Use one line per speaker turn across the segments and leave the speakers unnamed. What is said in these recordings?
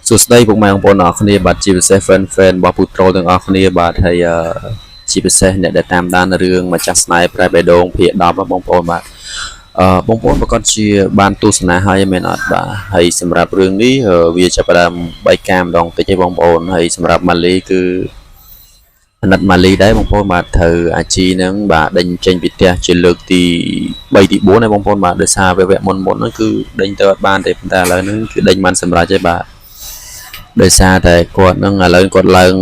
សួស្តីពុកម៉ែបងប្អូនអរគ្នាបាទជាពិសេស fan របស់ពូត្រូលទាំងអស់គ្នាបាទហើយជាពិសេសអ្នកដែលតាមដានរឿងម្ចាស់ស្នេហ៍ប្រែបេះដូងភាគ10បងប្អូនបាទបងប្អូនប្រកាសជាបានទស្សនាហើយមែនអត់បាទហើយសម្រាប់រឿងនេះវាចាប់ផ្ដើមបែកការម្ដងតិចឯងបងប្អូនហើយសម្រាប់ម៉ាលីគឺអាណិតម៉ាលីដែរបងប្អូនបាទត្រូវអាជីហ្នឹងបាទដេញចេញពីផ្ទះជាលើកទី3ទី4ឯងបងប្អូនបាទដោយសារវគ្គមុនហ្នឹងគឺដេញទៅអត់បានទេប៉ុន្តែឥឡូវហ្នឹងគឺដេញបានសម្រេចឯងបាទដោយសារតែគាត់នឹងឥឡូវគាត់ឡើង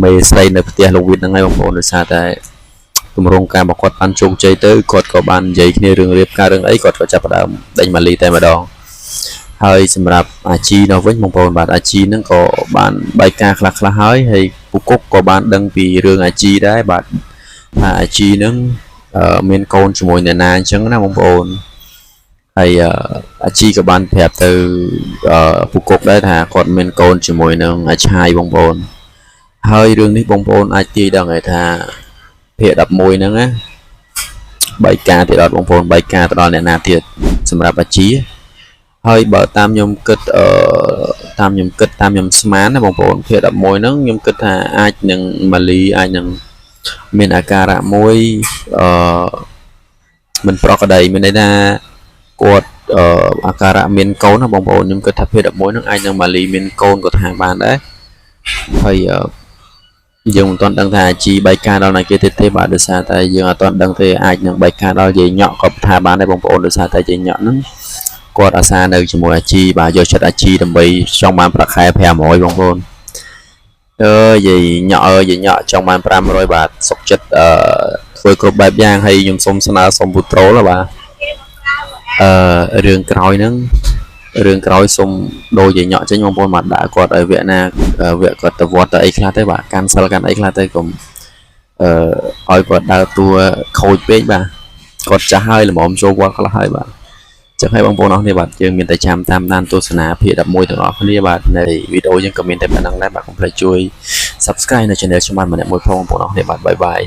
មេស្រីនៅផ្ទះលោកវិទ្យហ្នឹងហើយបងប្អូនដោយសារតែគម្រោងការរបស់គាត់បានជោគជ័យទៅគាត់ក៏បាននិយាយគ្នារឿងរៀបការរឿងអីគាត់ក៏ចាប់ផ្ដើមដេញម៉ាលីតែម្ដងហើយសម្រាប់អាជីនោះវិញបងប្អូនបាទអាជីហ្នឹងក៏បានបែកការខ្លះហើយពូគុកក៏បានដឹងពីរឿងអាជីដែរបាទថាអាជីហ្នឹងមានកូនជាមួយអ្នកណាអញ្ចឹងណាបងប្អូនហើយអាជីក៏បានប្រាប់ទៅពូគុកដែរថាគាត់មានកូនជាមួយនឹងអាឆាយបងប្អូនហើយរឿងនេះបងប្អូនអាចទាយដឹងហើយថាភាគ11ហ្នឹងណាបែកការទៀតអត់បងប្អូនបែកការទៅដល់អ្នកណាទៀតសម្រាប់អាជីហើយបើតាមខ្ញុំគិតតាមខ្ញុំស្មានណាបងប្អូនភាគ11ហ្នឹងខ្ញុំគិតថាអាចនឹងម៉ាលីអាចនឹងមានអាការៈមួយមិនប្រក្រតីមានន័យថាគាត់អាការៈមានកូនណាបងប្អូនខ្ញុំគិតថាភាគ11ហ្នឹងអាចនឹងម៉ាលីមានកូនក៏ថាបានដែរហើយយើងមិនទាន់ដឹងថាអាជីបែកការដល់ណាគេទេបាទដោយសារតែយើងអត់ទាន់ដឹងទេអាចនឹងបែកការដល់យាយញក់ក៏ថាបានដែរបងប្អូនដោយសារតែយាយញក់ហ្នឹងគាត់អាសានៅជាមួយអាជីបាទយកចិត្តអាជីដើម្បីចង់បានប្រាក់ខែ500បងប្អូនយាយញក់ចង់បាន500បាទសុខចិត្តធ្វើគ្រប់បែបយ៉ាងហើយខ្ញុំសូមស្នើសុំពូត្រូលបាទរឿងក្រោយហ្នឹងរឿងក្រោយសុំដូរយាយញក់ចេញបងប្អូនមកដាក់គាត់ឲ្យវគ្គណាវគ្គគាត់ទៅវត្តទៅអីខ្លះទៅបាទកាន់សិលកាន់អីខ្លះទៅកុំឲ្យគាត់ដើរតួខូចពេកបាទគាត់ចាស់ហើយល្មមចូលវត្តខ្លះហើយបាទចឹងហើយបងប្អូនអរគ្នាបាទយើងមានតែចាំតាមដានទស្សនាភាគ11ទាំងអស់គ្នាបាទในវីដេអូយើងក៏មានតែប៉ុណ្្នឹងដែរបាទកុំភ្លេចជួយ Subscribe នៅ Channel ខ្ញុំបានម្នាក់មួយផងបងប្អូនអរគ្នាបាទបាយបាយ